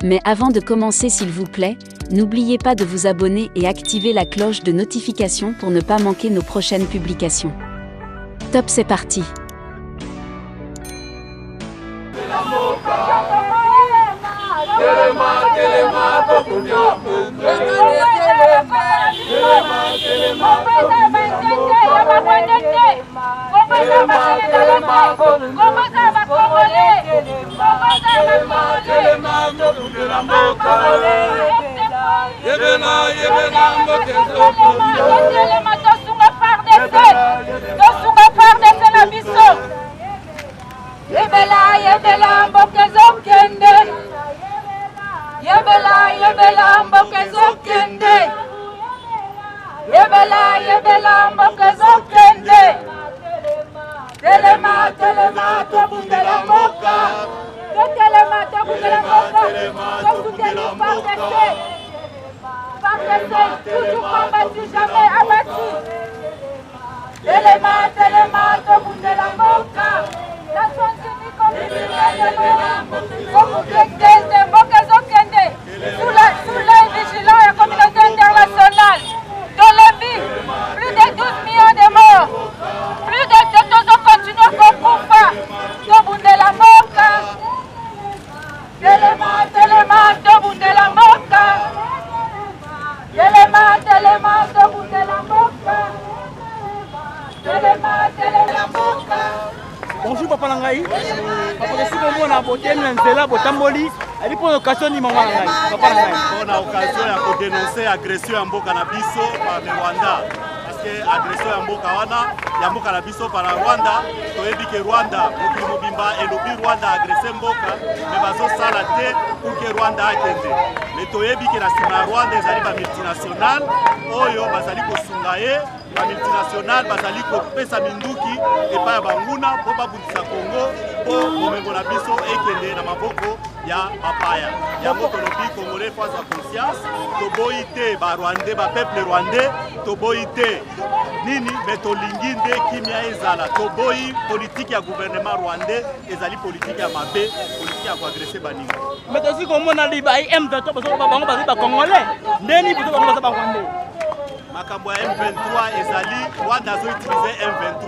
Mais avant de commencer, s'il vous plaît, n'oubliez pas de vous abonner et activer la cloche de notification pour ne pas manquer nos prochaines publications. Top, c'est parti! Toujours combattu, jamais abattu. Téléma, debout de la Moka. Nations Unies sous l'œil vigilant de la communauté internationale. Dans le but, plus de 12 millions de morts. Plus de 200 continuent qu'on coupe. Debout de la Moka. Téléma, debout de la Moka. Téléma, debout de la Moka. Bonjour Papa Langai. Papa je suis venu na beauté nzela botamboli. Ali pour occasion ni mama Langai. Papa Langai. On a occasion ya dénoncer agression ya mboka na biso par le Rwanda. Parce que agression ya mboka wana ya mboka na biso par Rwanda, toyebi ke Rwanda mokili mobimba elobi Rwanda agressé mboka mais bazo sala te pour que Rwanda akende. Mais toyebi ke na sima Rwanda ezali ba multinational oyo bazali kosunga ye. La multinationale bazali kopesa minduki epa ya banguna po babundisa Congo po bomengo na biso ekende na maboko ya bapaya. Yango tolobi Congolais face à conscience, toboyi te ba Rwandais, ba peuple rwandais, toboyi te nini mais tolingi nde kimia ezala. Toboyi politique ya gouvernement rwandais ezali politique ya mabe, politique ya koagresser baninga. Mais aussi comme on a dit ba M23 bazo ba bango bazo ba Congolais. Ndeni bazo ba bango ba Rwandais. Makambo ya M23 ezali Rwanda azo utiliser M23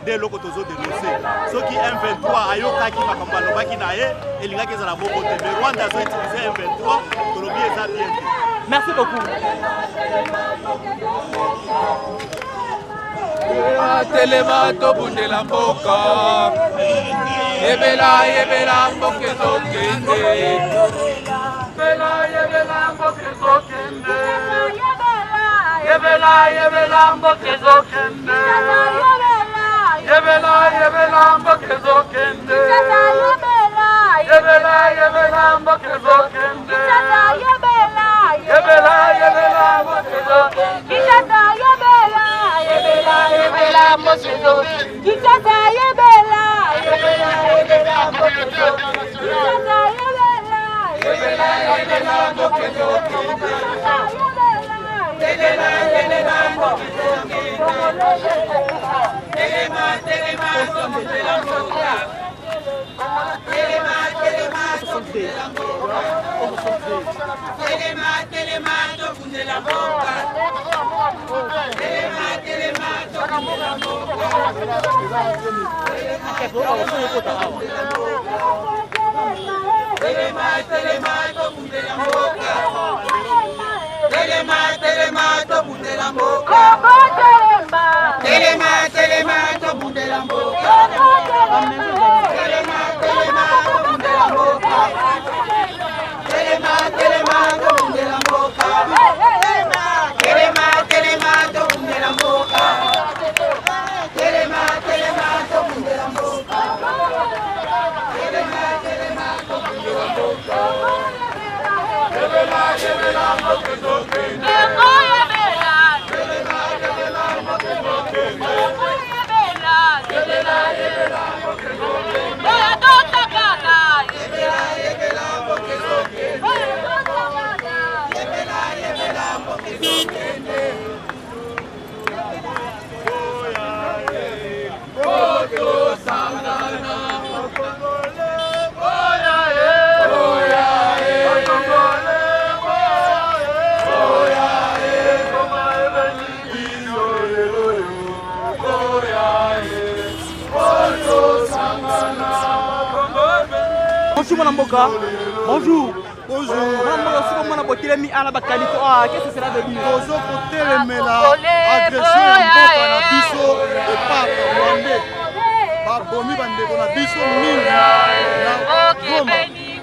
dès loko tozo dénoncer. Soki M23 ayokaki makambo alobaki na ye elingaki ezala boko te mais Rwanda azo utiliser M23 tolobi eza bien te. Merci beaucoup. Téléma tobunde la mboka. Yebela mboke zokende. Yebela mboke zokende. Yebela mboke zokende. Yebela mboke zokende. Yebela mboke zokende. Yebela mboke zokende. Yebela mboke Bonjour mon amboka. Bonjour. Bonjour. Mon amboka, si vous m'avez dit que Bakalito, qu'est-ce que cela veut dire? Bonjour pour téléméla, agression mboka na biso et pas rwandais. Babomi bandeko na biso mingi na Goma,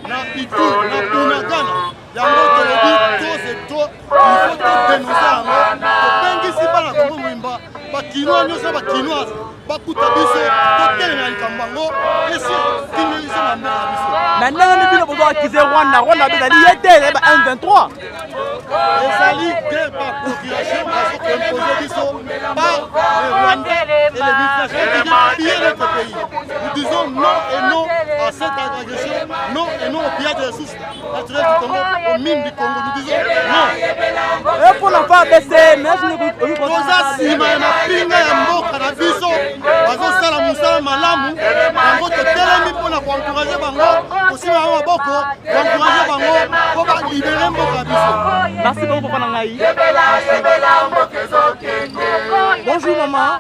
na Ituri, na Bunagana. Yango tolobi to c'est to, il faut te dénoncer yango. Topengisi bana Kongo mwimba, bakinois nyonso bakinoise, bakuta biso, totelemela likambo yango, esi tinelisa na mbala na biso. Maintenant, nous devons pouvoir accuser Rwanda. Rwanda a dit était 1-23. ezali de par procuration imposé biso par les Rwandais et les multinationales qui viennent piller notre pays. Nous disons non et non à cette agression, non et non au pillage des ressources naturelles du Congo, aux mines du Congo. Nous disons non. Et pour l'enfant baisser, merci toza nsima ya mapinga ya mboka na biso bazosala mosala malamu yango totelemi mpona koencourage bango kosima bango maboko koencourage bango mpo balibere mboka na biso. Merci beaucoup pour Nanaï. Bonjour maman.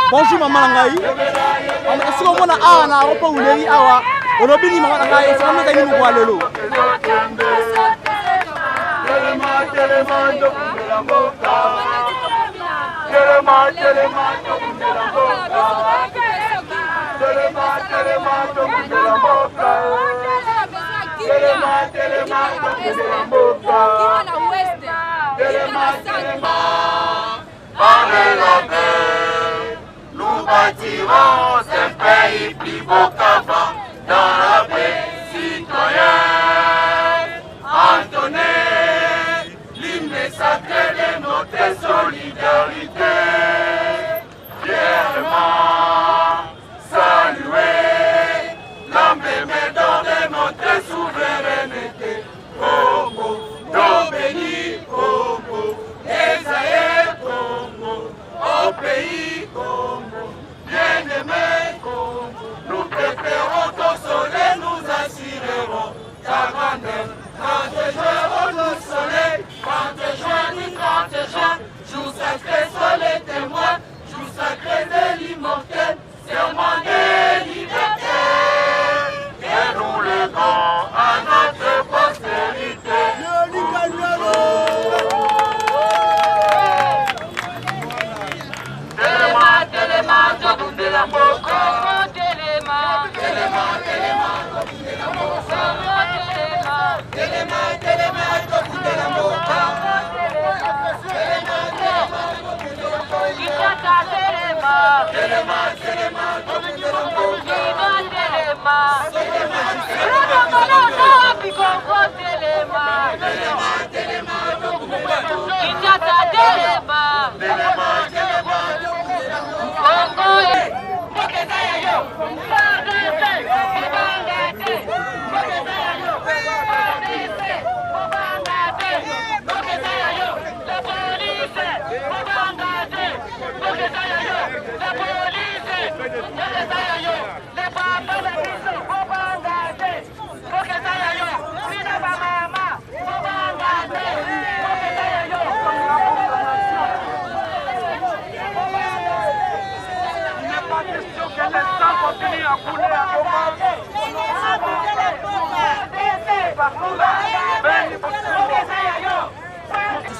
Bonjour maman Nangaï. Est-ce que vous avez un repas ou les awa? On a bien maman Nangaï. Est-ce que vous avez un lolo? Nous bâtirons un pays plus beau qu'avant dans la paix citoyenne. Entonner l'hymne sacré de notre solidarité. Fièrement saluer l'emblème de notre souveraineté. Congo, nos bénis Congo, Esaïe Congo, au pays Congo, bien-aimé Congo, nous préférons ton soleil, nous assurerons ta grandeur. 30 juin au doux soleil, 30 juin du 30 juin, jour sacré, soleil témoin, jour sacré de l'immortel, serment de liberté. Et nous légons à notre postérité.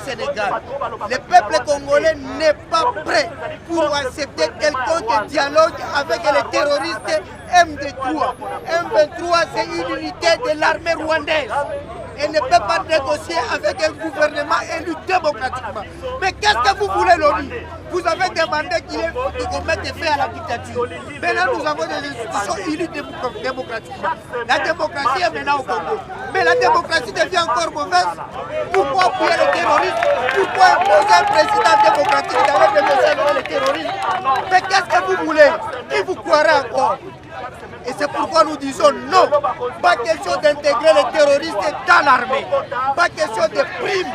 Sénégal. Le peuple congolais n'est pas prêt pour accepter quelconque dialogue avec les terroristes M23. M23, c'est une unité de l'armée rwandaise. Elle ne peut pas négocier avec un gouvernement élu démocratiquement. Mais qu'est-ce que vous voulez, l'ONU? Vous avez demandé qu'on mette fin à la dictature. Maintenant, nous avons des institutions élues démocratiquement. La démocratie est maintenant au Congo. Mais la démocratie devient encore mauvaise. Pourquoi appuyer les terroristes? Pourquoi imposer un président démocratique d'aller négocier avec les terroristes? Mais qu'est-ce que vous voulez? Qui vous croirait encore? Et c'est pourquoi nous disons non. Pas question d'intégrer les terroristes dans l'armée. Pas question de primes,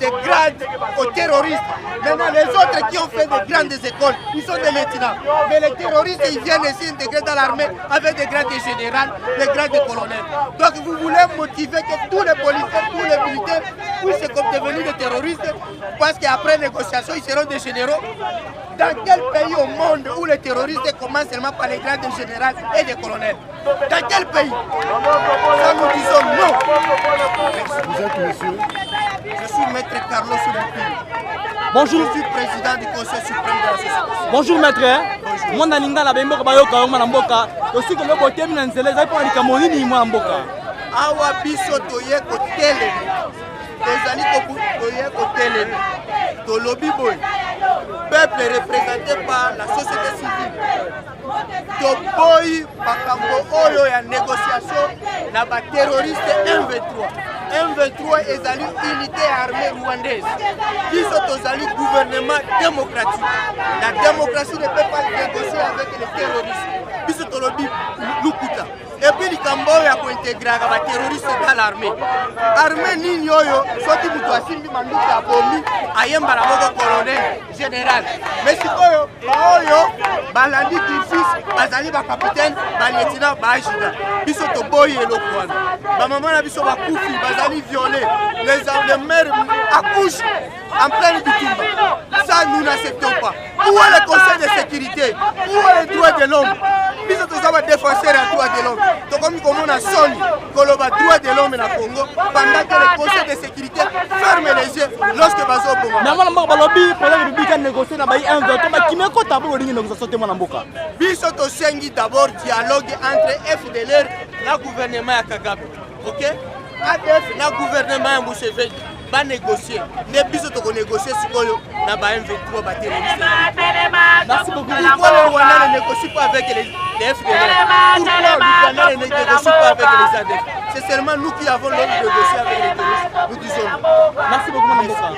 de grades aux terroristes. Maintenant, les autres qui ont fait de grandes écoles, ils sont des lieutenants. Mais les terroristes, ils viennent ici intégrer dans l'armée avec des grades de général, des grades de colonel. Donc vous voulez motiver que tous les policiers, tous les militaires puissent devenir des terroristes parce qu'après négociation, ils seront des généraux. Dans quel pays au monde où les terroristes commencent seulement par les grades de général et de colonel? Dans quel pays? Ça, nous disons non. Vous êtes monsieur? Je suis maître Carlos Souboupi. Bonjour. Je suis président du Conseil suprême de la société. Bonjour maître. Moi nalinga la bemboka bayoka mwana mboka. Aussi que le botemi na nzela za pour likambo nini mwana mboka. Awa biso toye ko tele. Tozali ko toye ko tele. To lobby boy. Peuple représenté par la société civile. Toboyi makambo oyo ya négociation na ba terroriste M23. M23 ezali unité armée rwandaise. Biso tozali gouvernement démocratique. La démocratie ne peut pas négocier avec les terroristes. Biso tolobi lukuta. Et puis likambo ya ko intégrer ba terroriste dans l'armée. Armée nini oyo soki mutu asimbi manduki ya bomi ayemba na moko colonel général. Mais sikoyo oyo balandi kifis bazali ba capitaine ba lieutenant ba adjudant. Biso toboyi eloko wana. Ba maman na biso ba kufi bazali violés. Les mères accouchent en pleine bitumba. Ça nous n'acceptons pas. Où est le Conseil de sécurité? Où est le droit de l'homme? Biso tozaba défenseur à droit de l'homme. Donc comme on a soni koloba droit de l'homme na Congo pendant que le Conseil de sécurité ferme les yeux lorsque bazo bongo. Na mwana mboka balobi pour la République négocier na bayi 1-20 ba kimeko tabo lingi négociation te mwana mboka. Biso to sengi d'abord dialogue entre FDLR na gouvernement ya Kagame. OK? ADF na gouvernement ya Museveni va négocier. Ne biso to négocier sikoyo na ba M23 ba terroriste. Merci beaucoup. Pourquoi le Rwanda ne négocie pas avec les FDLR? Pourquoi l'Ouganda ne négocie pas avec les ADF? C'est seulement nous qui avons l'ordre de négocier avec les terroristes. Nous disons non. Merci beaucoup mwana mboka.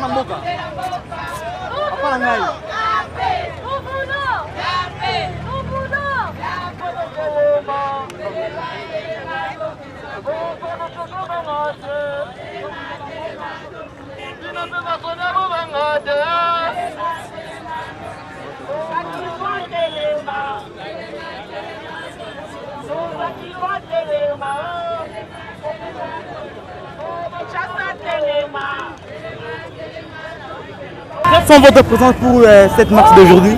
Mboka. Hapana ngai. Quelles sont votre présence pour cette marche d'aujourd'hui?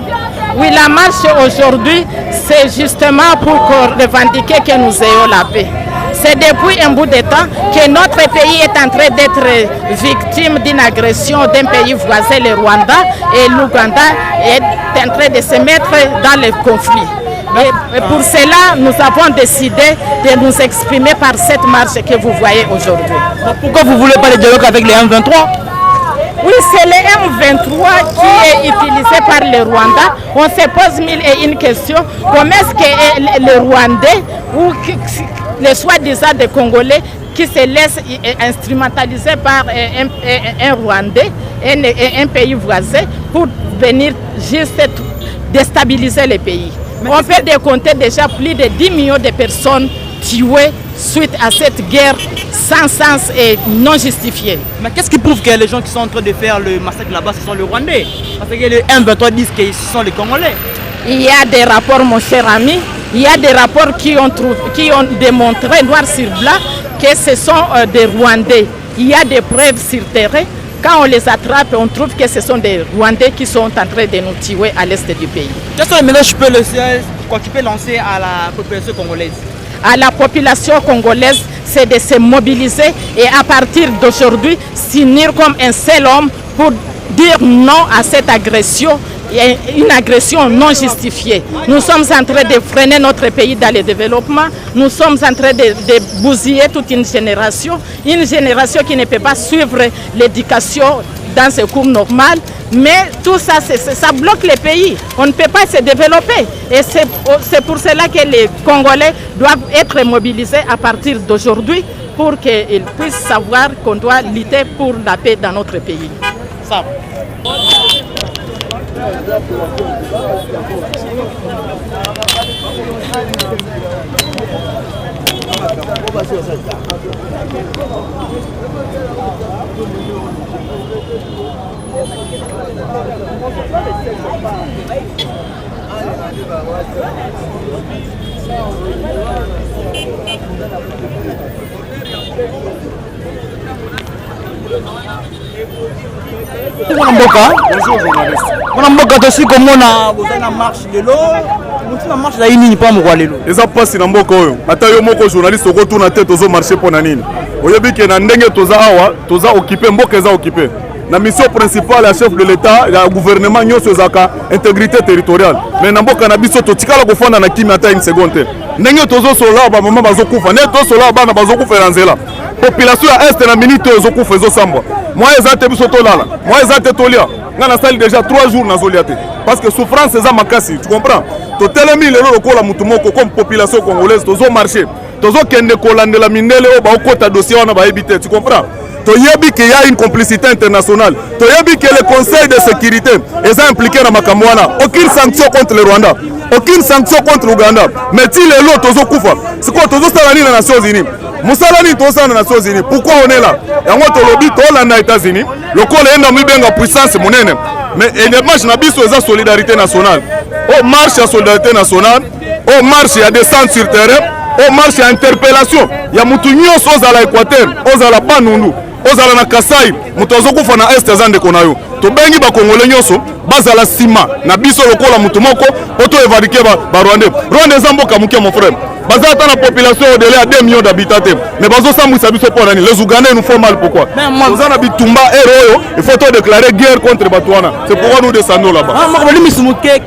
Oui, la marche aujourd'hui, c'est justement pour revendiquer que nous ayons la paix. C'est depuis un bout de temps que notre pays est en train d'être victime d'une agression d'un pays voisin, le Rwanda, et l'Ouganda est en train de se mettre dans le conflit. Et pour cela, nous avons décidé de nous exprimer par cette marche que vous voyez aujourd'hui. Pourquoi vous ne voulez pas le dialogue avec les M23? Oui, c'est le M23 qui est utilisé par le Rwanda. On se pose mille et une questions. Comment est-ce que le Rwandais ou les soi-disant des Congolais qui se laissent instrumentaliser par un Rwandais, un pays voisin, pour venir juste déstabiliser le pays? On peut décompter déjà plus de 10 millions de personnes tuées suite à cette guerre sans sens et non justifiée. Mais qu'est-ce qui prouve que les gens qui sont en train de faire le massacre là-bas, ce sont les Rwandais? Parce que les M23 disent que ce sont les Congolais. Il y a des rapports, mon cher ami, il y a des rapports qui ont démontré noir sur blanc que ce sont des Rwandais. Il y a des preuves sur terrain. Quand on les attrape, on trouve que ce sont des Rwandais qui sont en train de nous tuer à l'est du pays. Quels sont les messages que tu peux lancer à la population congolaise? À la population congolaise, c'est de se mobiliser et à partir d'aujourd'hui, s'unir comme un seul homme pour dire non à cette agression, une agression non justifiée. Nous sommes en train de freiner notre pays dans le développement, nous sommes en train de bousiller toute une génération qui ne peut pas suivre l'éducation dans ses cours normales, mais tout ça, ça bloque les pays. On ne peut pas se développer. Et c'est pour cela que les Congolais doivent être mobilisés à partir d'aujourd'hui pour qu'ils puissent savoir qu'on doit lutter pour la paix dans notre pays. Ça. Bonjour journaliste. On mboka aussi comme on a na marche lelo. On a marche la nini pas mwa lelo. Eza pasi na mboka oyo. Ata yo moko journaliste retourna tête ozo marcher pour na nini. Oyebi ke na ndenge toza awa, toza occuper mboka eza occuper. La mission principale ya chef de l'État, ya gouvernement nyonso ezaka intégrité territoriale. Mais na mboka na biso totikala kofanda na kimi ata une seconde. Ndenge tozo sola ba mama bazokufa, ne to sola bana bazokufa na nzela. Population ya est na minute ezokufa ezosambwa. Moi ezate biso tolala, moi ezate tolia. Nga na sali déjà 3 jours na zolia te. Parce que souffrance eza makasi, tu comprends? To telemi lelo lokola mutu moko comme population congolaise tozo marcher. Tozo kende kolandela mindele o ba okota dossier wana ba ebite, tu comprends? Toyebi qu'il y a une complicité internationale. Toyebi que le Conseil de sécurité est impliqué dans Makamwana. Aucune sanction contre le Rwanda. Aucune sanction contre l'Ouganda. Mais si les lots tozo kufa, c'est quoi tozo salani dans les Nations Unies? Moussalani tozo salani dans les Nations Unies. Pourquoi on est là? Et on te lobby aux États-Unis. Le col est dans la puissance monnaie. Mais il y a marche na solidarité nationale. Au marche à solidarité nationale. Au marche il y a descente sur terrain. Au marche à interpellation. Il y a moutounios aux à l'Équateur, aux à la Banundu. Ozala na Kasai mutozo kufa na est azande konayo to bengi ba Congolais nyonso bazala sima na biso lokola mutu moko poto évacuer ba Rwandais. Rwanda zamboka muke mon frère. Bazata na population au-delà de 2 millions d'habitants. Mais bazo sambwisa biso pour nani. Les Ougandais nous font mal pourquoi? Ozana bitumba héros, il faut te déclarer guerre contre Batouana. C'est pourquoi nous descendons là-bas.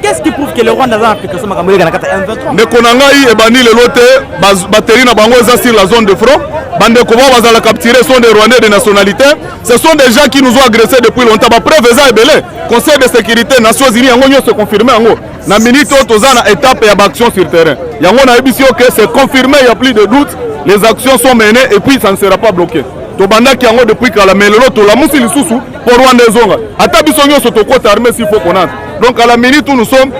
Qu'est-ce qui prouve que le Rwanda a appliqué ça makambo na kata M23? Ne konangai ebani le lote batterie na bango eza sur la zone de front. Bande ko bazala capturer sont des Rwandais de nationalité. Ce sont des gens qui nous ont agressés depuis longtemps. Ba preuve eza ebele. Conseil de sécurité Nations Unies yango nyonso confirmé yango. Na minute tozana étape ya action sur terrain. Yango na ebisio que c'est confirmé, il n'y a plus de doute. Les actions sont menées et puis ça ne sera pas bloqué. Tobanda qui yango depuis kala melelo to la musi lisusu pour Rwanda zonga. Ata biso nyonso to kota armée s'il faut qu'on entre. Donc à la minute où nous sommes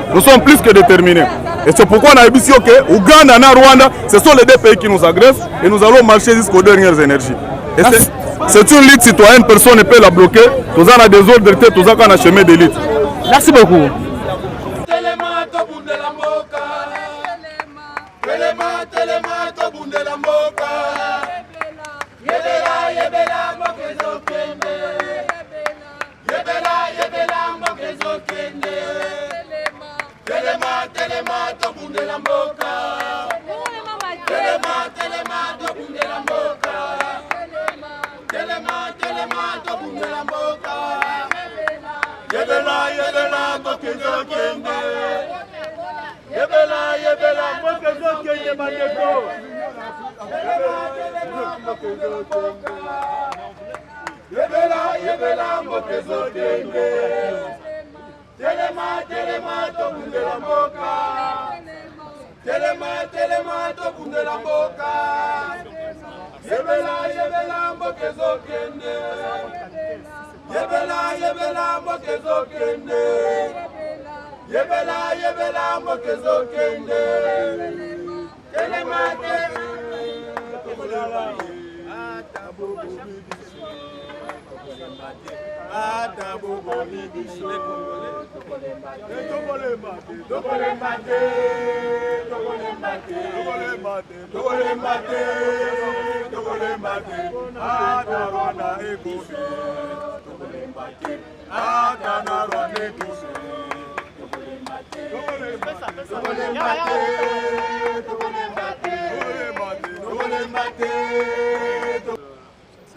plus que déterminés. Et c'est pourquoi on a dit que Ouganda et Rwanda, ce sont les deux pays qui nous agressent et nous allons marcher jusqu'aux dernières énergies. Et c'est une lutte citoyenne, personne ne peut la bloquer. Tous en a des ordres, tous en a un chemin de lutte. Merci beaucoup.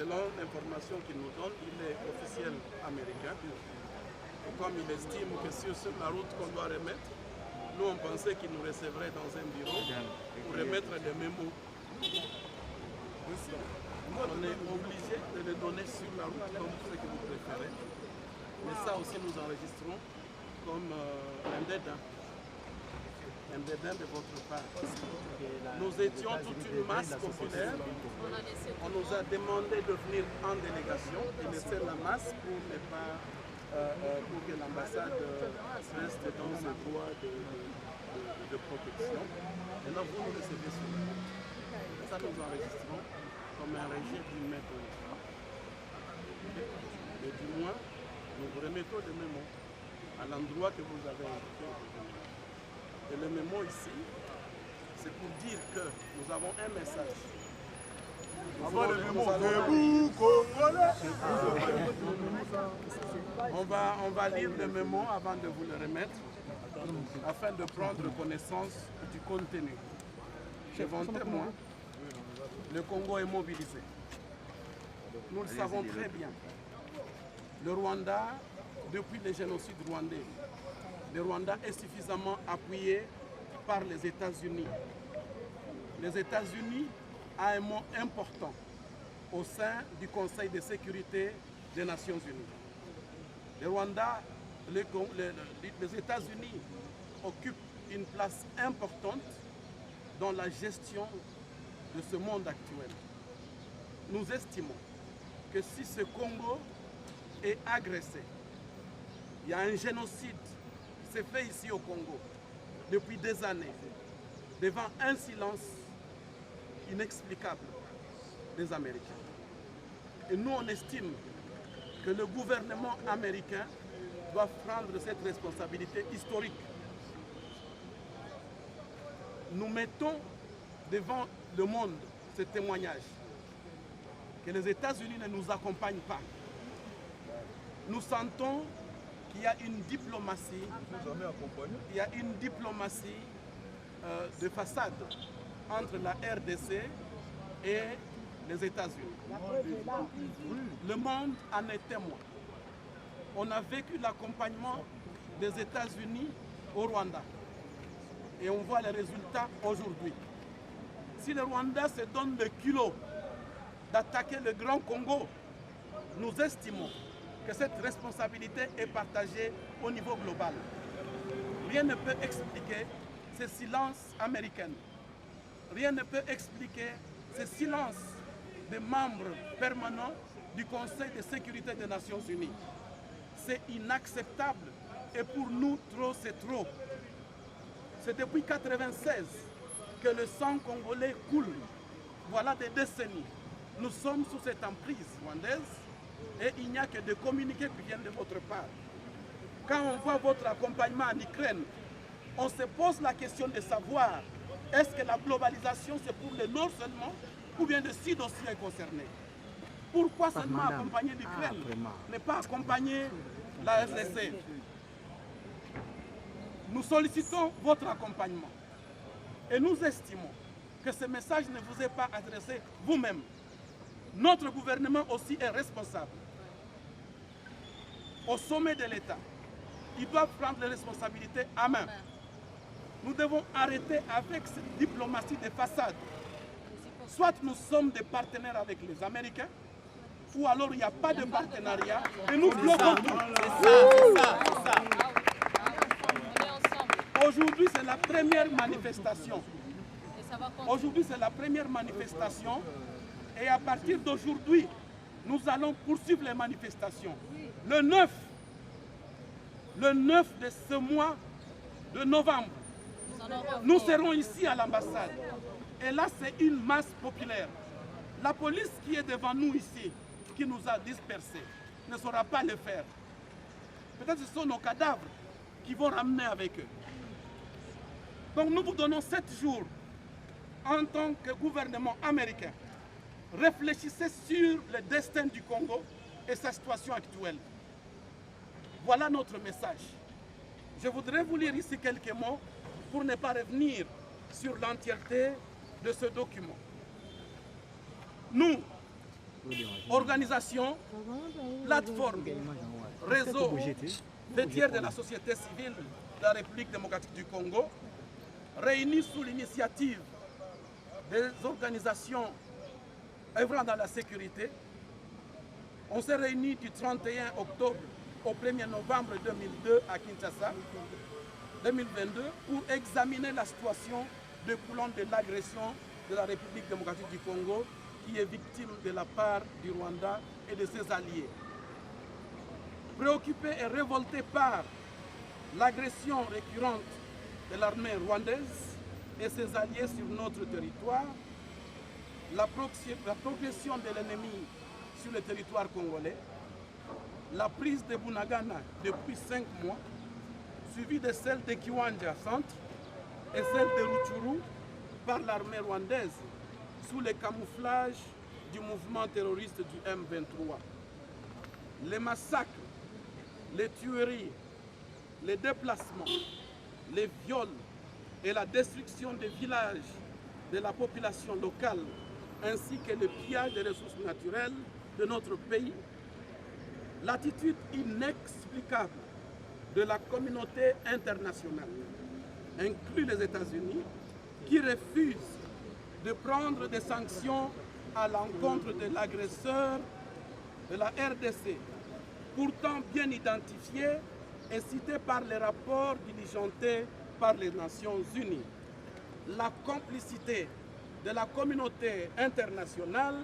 Selon l'information qu'il nous donne, il est officiel américain. Et comme il estime que sur la route qu'on doit remettre, nous on pensait qu'il nous recevrait dans un bureau pour remettre des mémos. On est obligé de les donner sur la route comme ce que vous préférez. Mais ça aussi nous enregistrons comme un dédain. Un dédain de votre part. Nous étions toute une masse populaire. On nous a demandé de venir en délégation et laisser la masse pour ne pas pour que l'ambassade reste dans ce droit de protection. Et là, vous nous recevez sur le compte. Ça, nous enregistrons comme un rejet d'une méthode. Mais du moins, nous vous remettons des mémos à l'endroit que vous avez indiqué. Et le mémo ici, c'est pour dire que nous avons un message. On va lire le mémo avant de vous le remettre, afin de prendre connaissance du contenu. Devant témoin, le Congo est mobilisé. Nous le savons très bien. Le Rwanda, depuis le génocide rwandais, le Rwanda est suffisamment appuyé par les États-Unis. Les États-Unis ont un mot important au sein du Conseil de sécurité des Nations Unies. Le Rwanda, les États-Unis occupent une place importante dans la gestion de ce monde actuel. Nous estimons que si ce Congo est agressé, il y a un génocide qui s'est fait ici au Congo depuis des années, devant un silence inexplicable des Américains. Et nous, on estime que le gouvernement américain doit prendre cette responsabilité historique. Nous mettons devant le monde ce témoignage que les États-Unis ne nous accompagnent pas. Nous sentons qu'il y a une diplomatie, de façade entre la RDC et les États-Unis. Le monde en est témoin. On a vécu l'accompagnement des États-Unis au Rwanda. Et on voit les résultats aujourd'hui. Si le Rwanda se donne le culot d'attaquer le Grand Congo, nous estimons que cette responsabilité est partagée au niveau global. Rien ne peut expliquer ce silence américain. Rien ne peut expliquer ce silence des membres permanents du Conseil de sécurité des Nations Unies. C'est inacceptable et pour nous, trop, c'est trop. C'est depuis 1996 que le sang congolais coule. Voilà des décennies. Nous sommes sous cette emprise rwandaise et il n'y a que des communiqués qui viennent de votre part. Quand on voit votre accompagnement en Ukraine, on se pose la question de savoir est-ce que la globalisation c'est pour le Nord seulement ou bien le Sud aussi est concerné? Pourquoi seulement accompagner l'Ukraine, ne pas accompagner la RDC? Nous sollicitons votre accompagnement et nous estimons que ce message ne vous est pas adressé vous-même. Notre gouvernement aussi est responsable. Au sommet de l'État, ils doivent prendre les responsabilités à main. Nous devons arrêter avec cette diplomatie de façade. Soit nous sommes des partenaires avec les Américains, ou alors il n'y a pas de partenariat et nous bloquons tout. C'est ça. Aujourd'hui, c'est la première manifestation. Aujourd'hui, c'est la première manifestation. Et à partir d'aujourd'hui, nous allons poursuivre les manifestations. Le 9 de ce mois de novembre, nous serons ici à l'ambassade. Et là, c'est une masse populaire. La police qui est devant nous ici, qui nous a dispersés, ne saura pas le faire. Peut-être que ce sont nos cadavres qui vont ramener avec eux. Donc nous vous donnons 7 jours en tant que gouvernement américain. Réfléchissez sur le destin du Congo et sa situation actuelle. Voilà notre message. Je voudrais vous lire ici quelques mots pour ne pas revenir sur l'entièreté de ce document. Nous, organisation, plateforme, réseau, fêtière de la société civile de la République démocratique du Congo, réunis sous l'initiative des organisations œuvrant dans la sécurité, on s'est réunis du 31 octobre au 1er novembre 2002 à Kinshasa, 2022, pour examiner la situation découlant de l'agression de la République démocratique du Congo, qui est victime de la part du Rwanda et de ses alliés. Préoccupé et révolté par l'agression récurrente de l'armée rwandaise et ses alliés sur notre territoire, la progression de l'ennemi sur le territoire congolais, la prise de Bunagana depuis 5 mois, suivie de celle de Kiwanja Centre et celle de Rutshuru par l'armée rwandaise sous le camouflage du mouvement terroriste du M23. Les massacres, les tueries, les déplacements, les viols et la destruction des villages de la population locale, ainsi que le pillage des ressources naturelles de notre pays, l'attitude inexplicable de la communauté internationale, inclus les États-Unis, qui refusent de prendre des sanctions à l'encontre de l'agresseur de la RDC, pourtant bien identifié et cité par les rapports diligentés par les Nations Unies. La complicité de la communauté internationale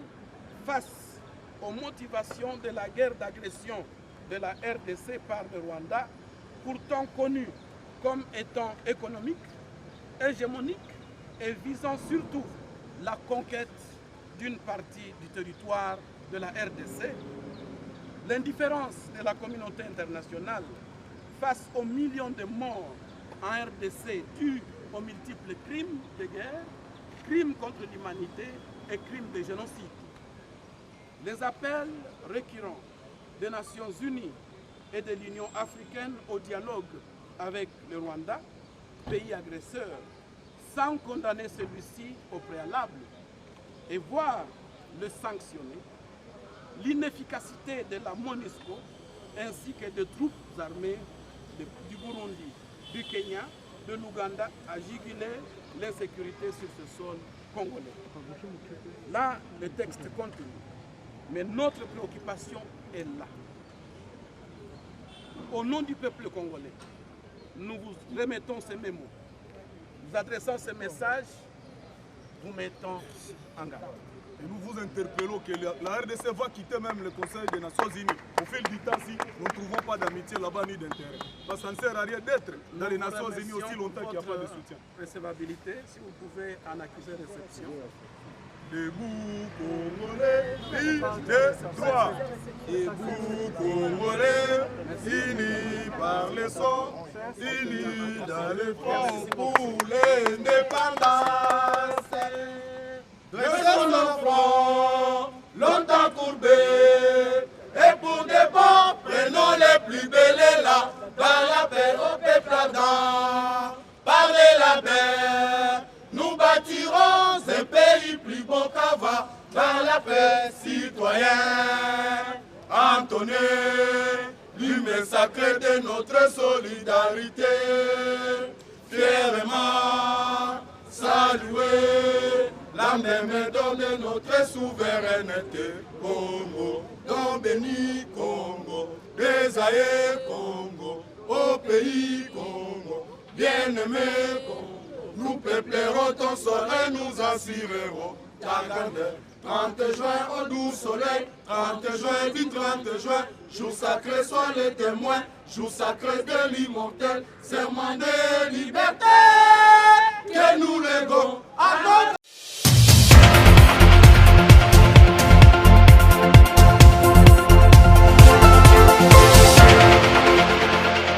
face aux motivations de la guerre d'agression de la RDC par le Rwanda, pourtant connue comme étant économique, hégémonique et visant surtout la conquête d'une partie du territoire de la RDC, l'indifférence de la communauté internationale face aux millions de morts en RDC dus aux multiples crimes de guerre, crimes contre l'humanité et crimes de génocide. Les appels récurrents des Nations Unies et de l'Union africaine au dialogue avec le Rwanda, pays agresseur, sans condamner celui-ci au préalable et voire le sanctionner, l'inefficacité de la MONUSCO ainsi que des troupes armées du Burundi, du Kenya, de l'Ouganda a jugulé l'insécurité sur ce sol congolais. Là, le texte continue. Mais notre préoccupation est là. Au nom du peuple congolais, nous vous remettons ces mémos. Vous adressant ces messages, vous mettons en garde. Et nous vous interpellons que la RDC va quitter même le Conseil des Nations Unies. Au fil du temps, si nous ne trouvons pas d'amitié là-bas ni d'intérêt. Parce que ça ne sert à rien d'être dans les Nations Unies aussi longtemps qu'il n'y a pas de soutien. Recevabilité, si vous pouvez en accuser réception. Debout Congolais, vive de droit. Debout Congolais, unis par les sons, unis dans les fronts pour l'indépendance. Dressons nos fronts, longtemps courbés, et pour des bons, prenons les plus belles là, par la paix au peuple ardent, par les labeurs, nous bâtirons un pays plus beau qu'avant, par la paix citoyen, entonné, l'humain sacré de notre solidarité, fièrement saluer la même donne de notre souveraineté. Congo, don béni Congo, désaillé Congo, au pays Congo, bien-aimé Congo, nous peuplerons ton sol et nous assurerons ta grandeur. 30 juin au doux soleil, 30 juin du 30 juin, jour sacré soit le témoin, jour sacré de l'immortel, serment de liberté que nous légons à notre